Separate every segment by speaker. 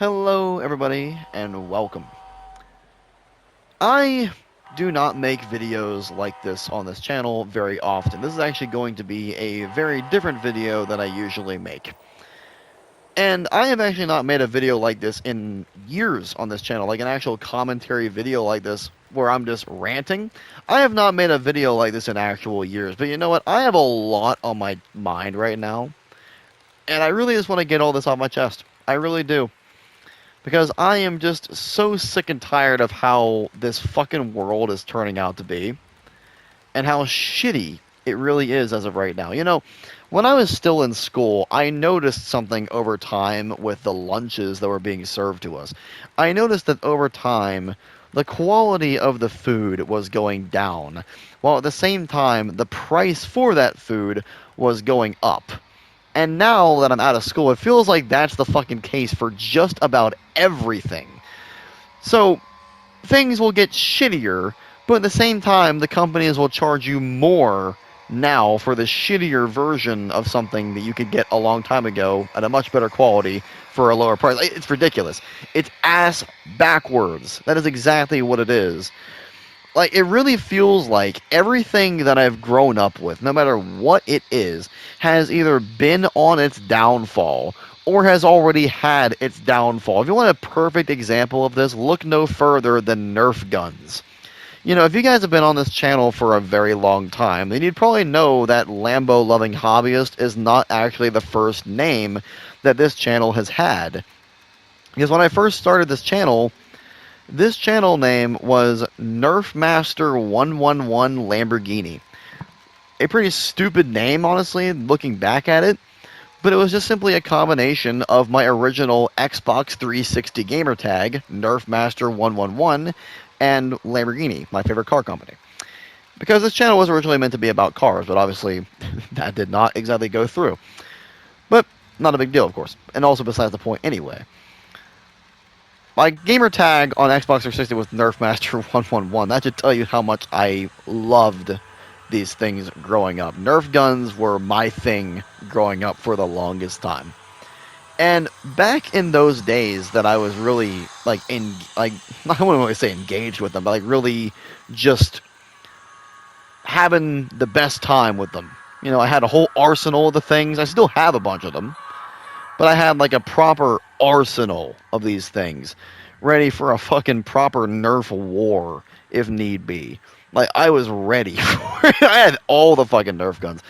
Speaker 1: Hello, everybody, and welcome. I do not make videos like this on this channel very often. This is actually going to be a very different video than I usually make. And I have actually not made a video like this in years on this channel, like an actual commentary video like this where I'm just ranting. I have not made a video like this in actual years, but you know what? I have a lot on my mind right now, and I really just want to get all this off my chest. I really do. Because I am just so sick and tired of how this fucking world is turning out to be, and how shitty it really is as of right now. You know, when I was still in school, I noticed something over time with the lunches that were being served to us. I noticed that over time, the quality of the food was going down, while at the same time, the price for that food was going up. And now that I'm out of school, it feels like that's the fucking case for just about everything. So, things will get shittier, but at the same time, the companies will charge you more now for the shittier version of something that you could get a long time ago at a much better quality for a lower price. It's ridiculous. It's ass backwards. That is exactly what it is. Like, it really feels like everything that I've grown up with, no matter what it is, has either been on its downfall or has already had its downfall. If you want a perfect example of this, look no further than Nerf guns. You know, if you guys have been on this channel for a very long time, then you'd probably know that Lambo Loving Hobbyist is not actually the first name that this channel has had. Because when I first started this channel name was Nerf Master 111 Lamborghini. A pretty stupid name, honestly, looking back at it, but it was just simply a combination of my original Xbox 360 gamer tag, Nerf Master 111, and Lamborghini, my favorite car company. Because this channel was originally meant to be about cars, but obviously that did not exactly go through. But not a big deal, of course, and also besides the point anyway. My gamer tag on Xbox 360 was Nerf Master 111. That should tell you how much I loved these things growing up. Nerf guns were my thing growing up for the longest time. And back in those days that I was really I wouldn't really say engaged with them, but like really just having the best time with them. You know, I had a whole arsenal of the things. I still have a bunch of them. But I had like a proper arsenal of these things, ready for a fucking proper Nerf war if need be. Like, I was ready for it. I had all the fucking Nerf guns.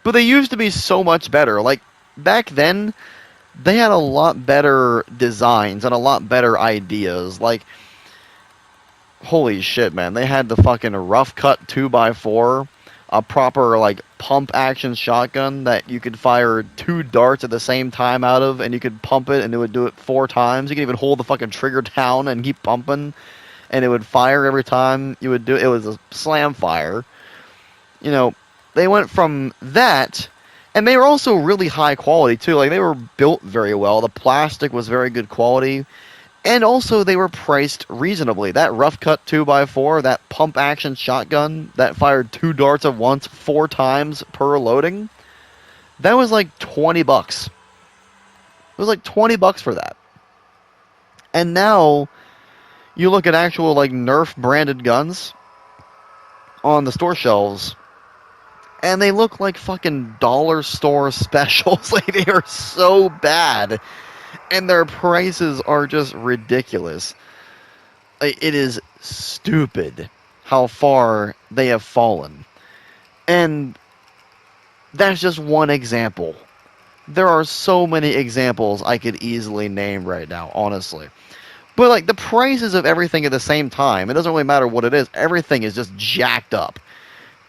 Speaker 1: But they used to be so much better. Like, back then, they had a lot better designs and a lot better ideas. Like, holy shit, man. They had the fucking rough cut 2x4, a proper, like, pump action shotgun that you could fire 2 darts at the same time out of, and you could pump it and it would do it 4 times. You could even hold the fucking trigger down and keep pumping, and it would fire every time you would do it. It was a slam fire. You know, they went from that, and they were also really high quality too. Like, they were built very well. The plastic was very good quality. And also, they were priced reasonably. That rough cut 2x4, that pump action shotgun that fired 2 darts at once 4 times per loading, that was like $20. It was like $20 for that. And now, you look at actual like Nerf branded guns on the store shelves, and they look like fucking dollar store specials. Like, they are so bad. And their prices are just ridiculous. It is stupid how far they have fallen. And that's just one example. There are so many examples I could easily name right now, honestly. But like, the prices of everything at the same time, it doesn't really matter what it is, everything is just jacked up.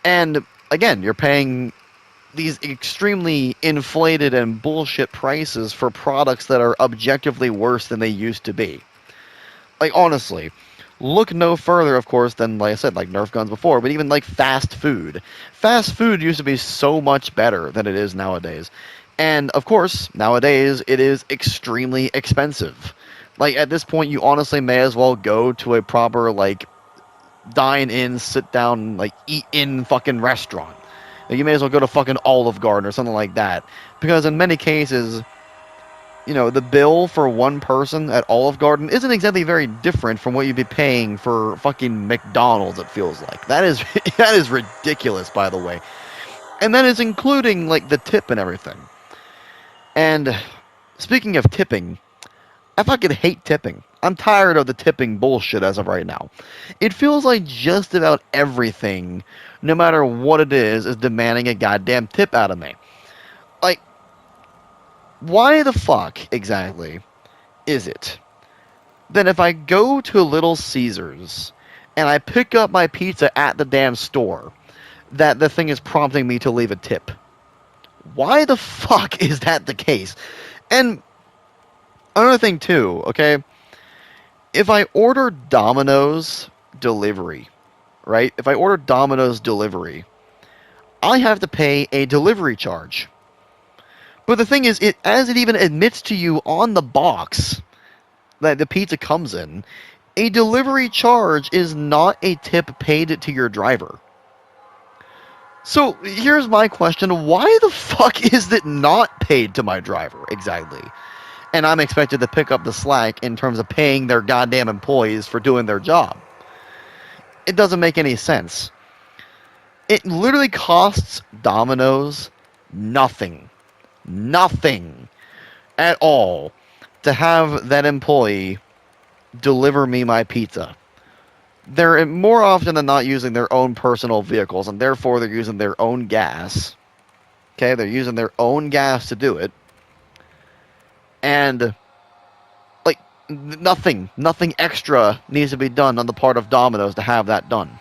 Speaker 1: And again, you're paying these extremely inflated and bullshit prices for products that are objectively worse than they used to be. Like, honestly, look no further, of course, than, like I said, like Nerf guns before, but even like fast food. Fast food used to be so much better than it is nowadays. And, of course, nowadays, it is extremely expensive. Like, at this point, you honestly may as well go to a proper, like, dine-in, sit-down, like, eat-in fucking restaurant. You may as well go to fucking Olive Garden or something like that. Because in many cases, the bill for one person at Olive Garden isn't exactly very different from what you'd be paying for fucking McDonald's, it feels like. That is that is ridiculous, by the way. And that is including like the tip and everything. And speaking of tipping, I fucking hate tipping. I'm tired of the tipping bullshit as of right now. It feels like just about everything, no matter what it is demanding a goddamn tip out of me. Like, why the fuck exactly is it that if I go to Little Caesars and I pick up my pizza at the damn store, that the thing is prompting me to leave a tip? Why the fuck is that the case? And another thing too, okay? If I order Domino's delivery, right? If I order Domino's delivery, I have to pay a delivery charge. But the thing is, as it even admits to you on the box that the pizza comes in, a delivery charge is not a tip paid to your driver. So here's my question. Why the fuck is it not paid to my driver exactly? And I'm expected to pick up the slack in terms of paying their goddamn employees for doing their job. It doesn't make any sense. It literally costs Domino's nothing at all to have that employee deliver me my pizza. They're more often than not using their own personal vehicles, and therefore they're using their own gas. Okay, they're using their own gas to do it. And, like, nothing extra needs to be done on the part of Domino's to have that done.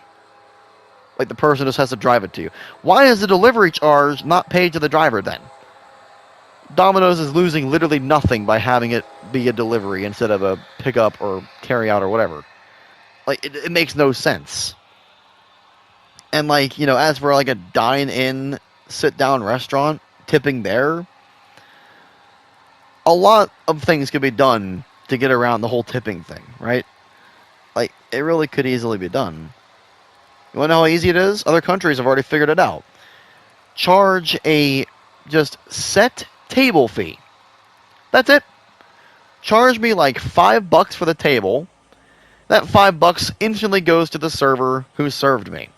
Speaker 1: Like, the person just has to drive it to you. Why is the delivery charge not paid to the driver then? Domino's is losing literally nothing by having it be a delivery instead of a pickup or carry out or whatever. Like, it makes no sense. And, like, as for, like, a dine-in, sit-down restaurant, tipping there, a lot of things could be done to get around the whole tipping thing, right? Like, it really could easily be done. You want to know how easy it is? Other countries have already figured it out. Charge a just set table fee. That's it. Charge me like $5 for the table. That $5 instantly goes to the server who served me.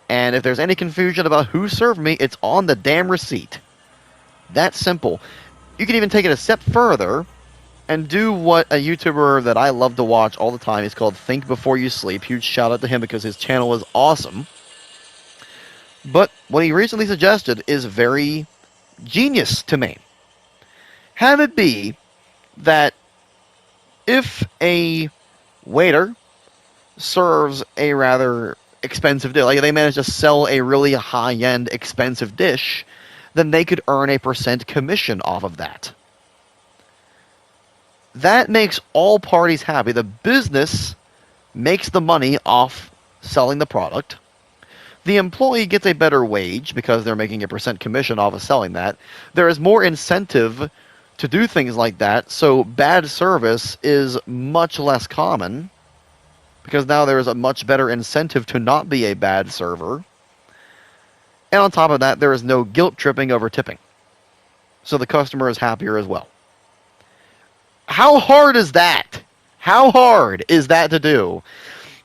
Speaker 1: And if there's any confusion about who served me, it's on the damn receipt. That's simple. You can even take it a step further and do what a YouTuber that I love to watch all the time. He's called Think Before You Sleep. Huge shout out to him because his channel is awesome. But what he recently suggested is very genius to me. Have it be that if a waiter serves a rather expensive dish, like they manage to sell a really high-end expensive dish, then they could earn a % commission off of that. That makes all parties happy. The business makes the money off selling the product. The employee gets a better wage because they're making a % commission off of selling that. There is more incentive to do things like that, so bad service is much less common because now there is a much better incentive to not be a bad server. And on top of that, there is no guilt tripping over tipping. So the customer is happier as well. How hard is that? How hard is that to do?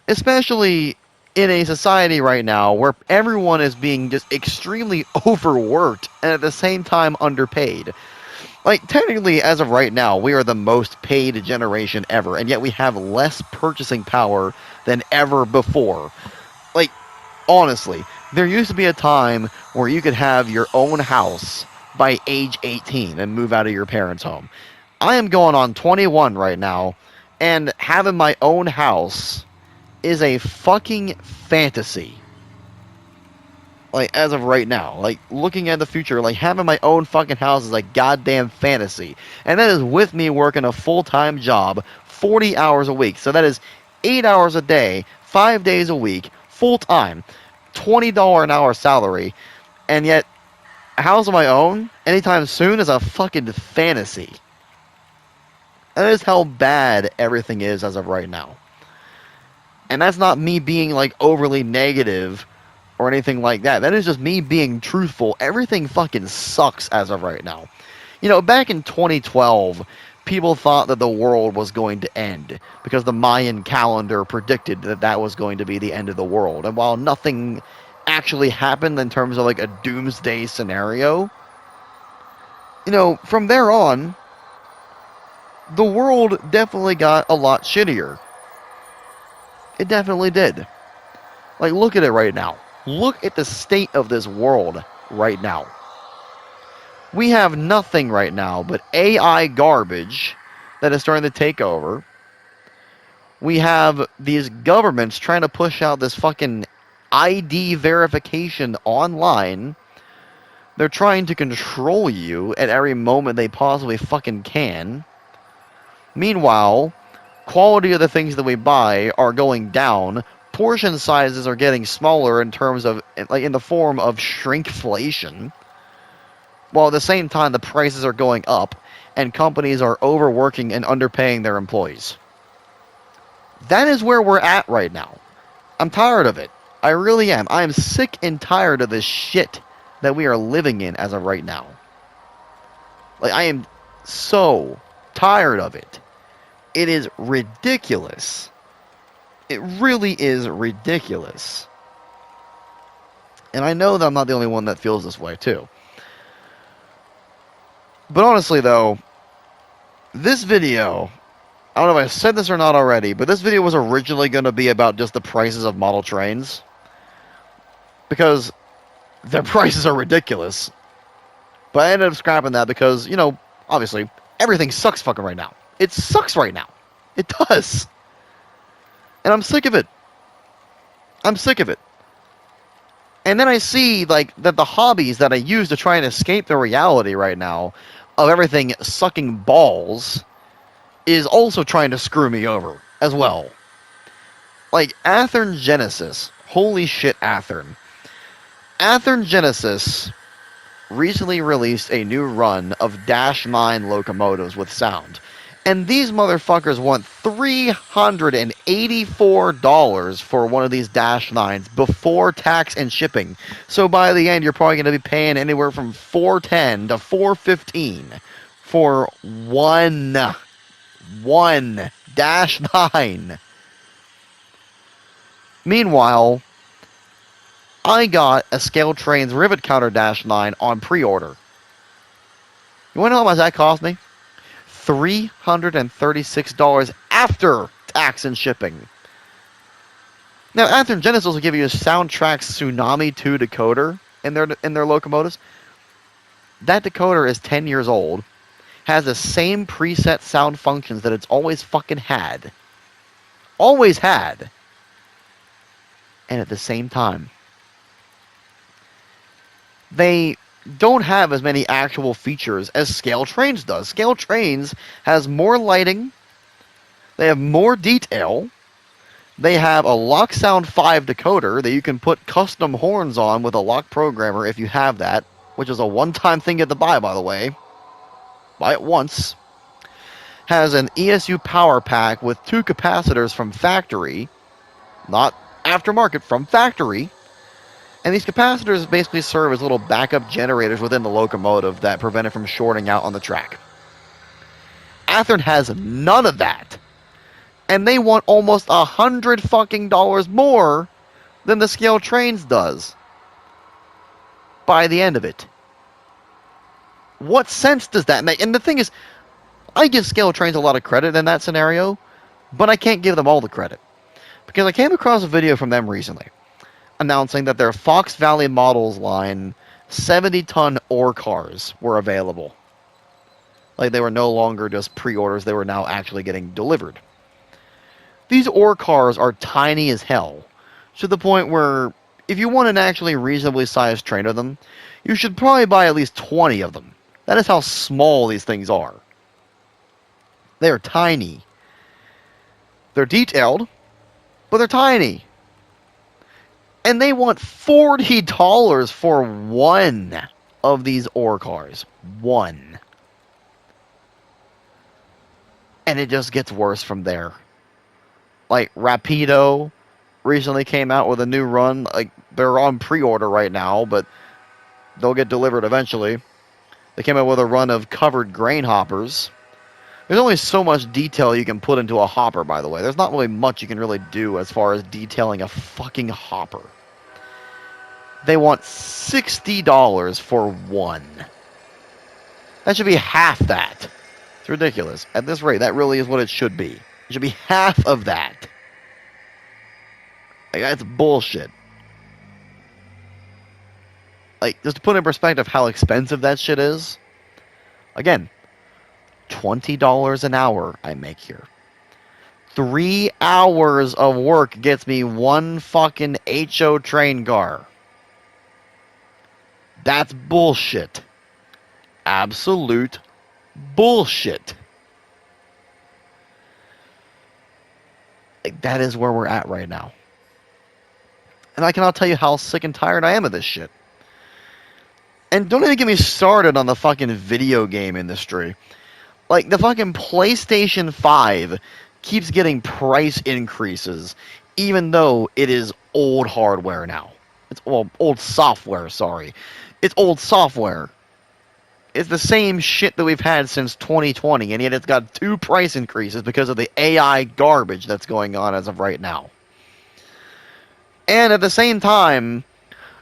Speaker 1: Especially in a society right now where everyone is being just extremely overworked and at the same time underpaid. Like, technically, as of right now, we are the most paid generation ever, and yet we have less purchasing power than ever before. Like, honestly, there used to be a time where you could have your own house by age 18 and move out of your parents' home. I am going on 21 right now, and having my own house is a fucking fantasy. Like, as of right now, like, looking at the future, like, having my own fucking house is a goddamn fantasy. And that is with me working a full-time job, 40 hours a week. So that is 8 hours a day, 5 days a week, full-time, $20 an hour salary. And yet, a house of my own, anytime soon, is a fucking fantasy. That is how bad everything is as of right now. And that's not me being, like, overly negative or anything like that. That is just me being truthful. Everything fucking sucks as of right now. You know, back in 2012, people thought that the world was going to end because the Mayan calendar predicted that that was going to be the end of the world. And while nothing actually happened in terms of like a doomsday scenario, you know, from there on, the world definitely got a lot shittier. It definitely did. Like, look at it right now. Look at the state of this world right now. We have nothing right now but AI garbage that is starting to take over. We have these governments trying to push out this fucking ID verification online. They're trying to control you at every moment they possibly fucking can. Meanwhile, quality of the things that we buy are going down. Portion sizes are getting smaller in terms of, like, in the form of shrinkflation. While at the same time, the prices are going up, and companies are overworking and underpaying their employees. That is where we're at right now. I'm tired of it. I really am. I am sick and tired of this shit that we are living in as of right now. Like, I am so tired of it. It is ridiculous. It really is ridiculous. And I know that I'm not the only one that feels this way, too. But honestly, though, this video, I don't know if I said this or not already, but this video was originally going to be about just the prices of model trains. Because their prices are ridiculous. But I ended up scrapping that because, you know, obviously, everything sucks fucking right now. It sucks right now. It does. And I'm sick of it. I'm sick of it. And then I see, like, that the hobbies that I use to try and escape the reality right now of everything sucking balls is also trying to screw me over as well. Like, Athearn Genesis. Holy shit, Athearn. Athearn Genesis recently released a new run of Dash 9 locomotives with sound. And these motherfuckers want $384 for one of these Dash 9s before tax and shipping. So by the end, you're probably going to be paying anywhere from $410 to $415 for one Dash 9. Meanwhile, I got a Scale Trains Rivet Counter Dash 9 on pre-order. You want to know how much that cost me? $336 after tax and shipping. Now, Athearn Genesis will give you a Soundtrack Tsunami 2 decoder in their locomotives. That decoder is 10 years old, has the same preset sound functions that it's always fucking had. Always had. And at the same time, they don't have as many actual features as Scale Trains does. Scale Trains has more lighting, they have more detail, they have a Lock Sound 5 decoder that you can put custom horns on with a lock programmer if you have that, which is a one-time thing you have to buy, by the way. Buy it once. Has an ESU power pack with 2 capacitors from factory, not aftermarket, from factory. And these capacitors basically serve as little backup generators within the locomotive that prevent it from shorting out on the track. Athearn has none of that. And they want almost $100 fucking more than the Scale Trains does by the end of it. What sense does that make? And the thing is, I give Scale Trains a lot of credit in that scenario, but I can't give them all the credit. Because I came across a video from them recently announcing that their Fox Valley Models line 70-ton ore cars were available. Like, they were no longer just pre-orders, they were now actually getting delivered. These ore cars are tiny as hell, to the point where if you want an actually reasonably sized train of them, you should probably buy at least 20 of them. That is how small these things are. They are tiny. They're detailed, but they're tiny. And they want $40 for one of these ore cars. One. And it just gets worse from there. Like, Rapido recently came out with a new run. Like, they're on pre-order right now, but they'll get delivered eventually. They came out with a run of covered grain hoppers. There's only so much detail you can put into a hopper, by the way. There's not really much you can really do as far as detailing a fucking hopper. They want $60 for one. That should be half that. It's ridiculous. At this rate, that really is what it should be. It should be half of that. Like, that's bullshit. Like, just to put in perspective how expensive that shit is. Again, $20 an hour I make here. 3 hours of work gets me one fucking HO train car. That's bullshit. Absolute bullshit. Like, that is where we're at right now. And I cannot tell you how sick and tired I am of this shit. And don't even get me started on the fucking video game industry. Like, the fucking PlayStation 5 keeps getting price increases, even though it is old hardware now. It's, well, old software, sorry. It's old software. It's the same shit that we've had since 2020, and yet it's got 2 price increases because of the AI garbage that's going on as of right now. And at the same time,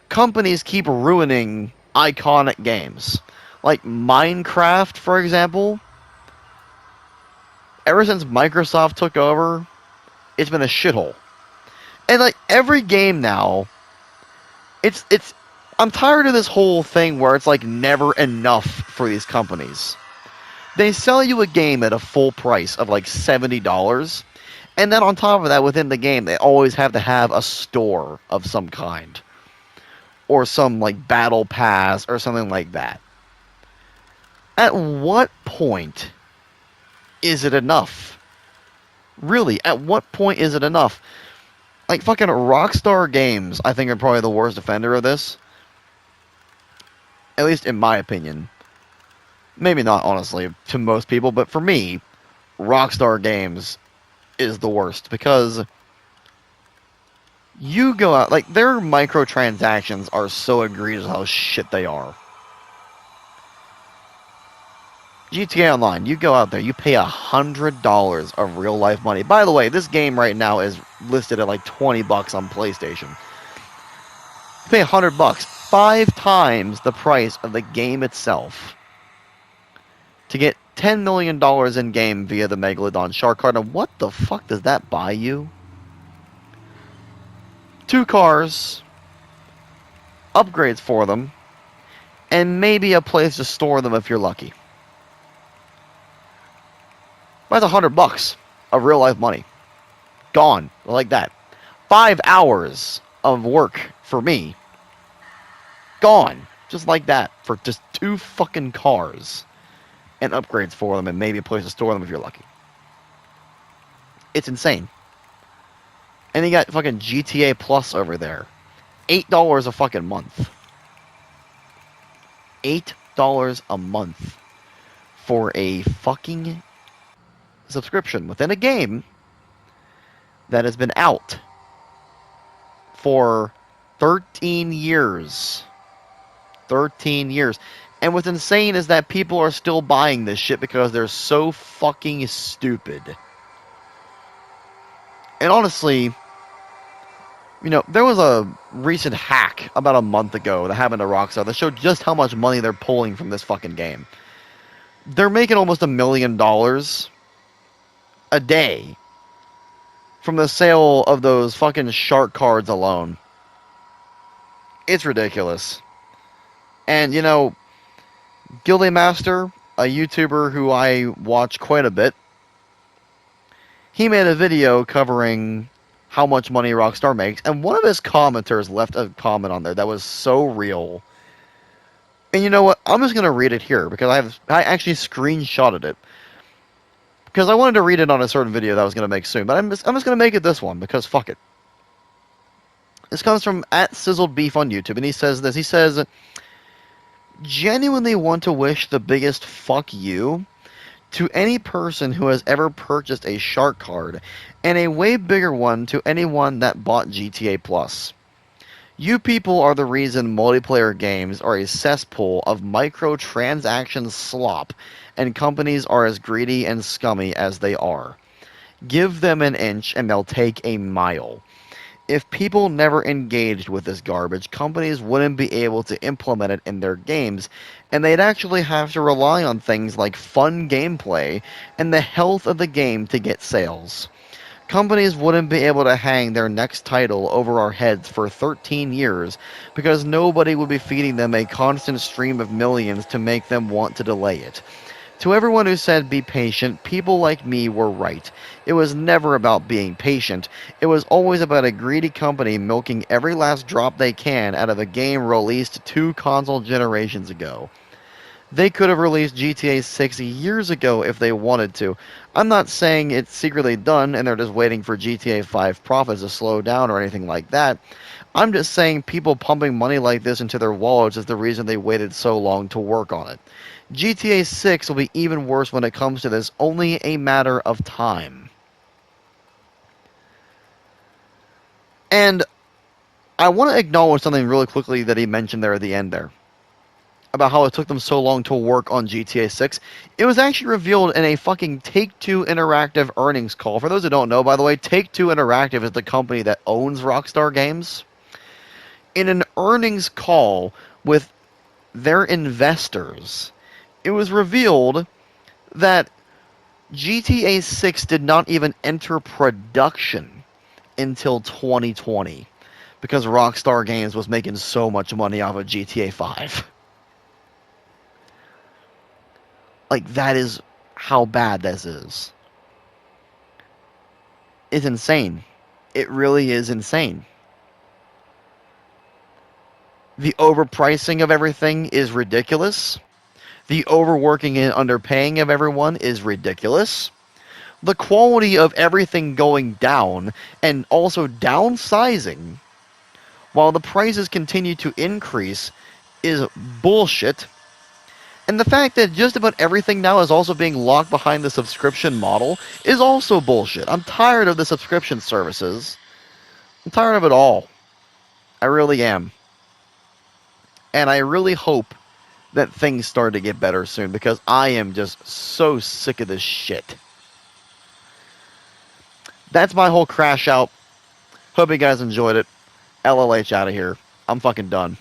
Speaker 1: companies keep ruining iconic games. Like Minecraft, for example. Ever since Microsoft took over, it's been a shithole. And like every game now, it's I'm tired of this whole thing where it's like never enough for these companies. They sell you a game at a full price of like $70, and then on top of that, within the game, they always have to have a store of some kind. Or some like battle pass or something like that. At what point is it enough? Really, at what point is it enough? Like fucking Rockstar Games, I think, are probably the worst offender of this. At least in my opinion. Maybe not, honestly, to most people, but for me, Rockstar Games is the worst because you go out, like, their microtransactions are so egregious how shit they are. GTA Online, you go out there, you pay $100 of real life money. By the way, this game right now is listed at like $20 on PlayStation. You pay $100, 5 times the price of the game itself, to get $10 million in game via the Megalodon Shark card. And what the fuck does that buy you? 2 cars, upgrades for them, and maybe a place to store them if you're lucky. That's $100 of real life money. Gone. Like that. 5 hours of work for me. Gone. Just like that. For just 2 fucking cars. And upgrades for them and maybe a place to store them if you're lucky. It's insane. And you got fucking GTA Plus over there. $8 a fucking month. $8 a month for a fucking subscription within a game that has been out for 13 years. 13 years. And what's insane is that people are still buying this shit because they're so fucking stupid. And honestly, you know, there was a recent hack about a month ago that happened to Rockstar that showed just how much money they're pulling from this fucking game. They're making almost $1 million a day from the sale of those fucking shark cards alone. It's ridiculous. And, you know, Guilty Master, a YouTuber who I watch quite a bit, he made a video covering how much money Rockstar makes, and one of his commenters left a comment on there that was so real. And you know what? I'm just going to read it here, because I actually screenshotted it. Because I wanted to read it on a certain video that I was going to make soon, but I'm just going to make it this one, because fuck it. This comes from @SizzledBeef on YouTube, and he says this. He says, genuinely want to wish the biggest fuck you to any person who has ever purchased a shark card, and a way bigger one to anyone that bought GTA Plus. You people are the reason multiplayer games are a cesspool of microtransaction slop, and companies are as greedy and scummy as they are. Give them an inch and they'll take a mile. If people never engaged with this garbage, companies wouldn't be able to implement it in their games, and they'd actually have to rely on things like fun gameplay and the health of the game to get sales. Companies wouldn't be able to hang their next title over our heads for 13 years because nobody would be feeding them a constant stream of millions to make them want to delay it. To everyone who said be patient, people like me were right. It was never about being patient. It was always about a greedy company milking every last drop they can out of a game released 2 console generations ago. They could have released GTA 6 years ago if they wanted to. I'm not saying it's secretly done and they're just waiting for GTA 5 profits to slow down or anything like that. I'm just saying people pumping money like this into their wallets is the reason they waited so long to work on it. GTA 6 will be even worse when it comes to this, only a matter of time. And I want to acknowledge something really quickly that he mentioned there at the end there about how it took them so long to work on GTA 6. It was actually revealed in a fucking Take-Two Interactive earnings call. For those who don't know, by the way, Take-Two Interactive is the company that owns Rockstar Games. In an earnings call with their investors, it was revealed that GTA 6 did not even enter production until 2020 because Rockstar Games was making so much money off of GTA 5. Like, that is how bad this is. It's insane. It really is insane. The overpricing of everything is ridiculous. The overworking and underpaying of everyone is ridiculous. The quality of everything going down and also downsizing while the prices continue to increase is bullshit. And the fact that just about everything now is also being locked behind the subscription model is also bullshit. I'm tired of the subscription services. I'm tired of it all. I really am. And I really hope that things start to get better soon because I am just so sick of this shit. That's my whole crash out. Hope you guys enjoyed it. LLH out of here. I'm fucking done.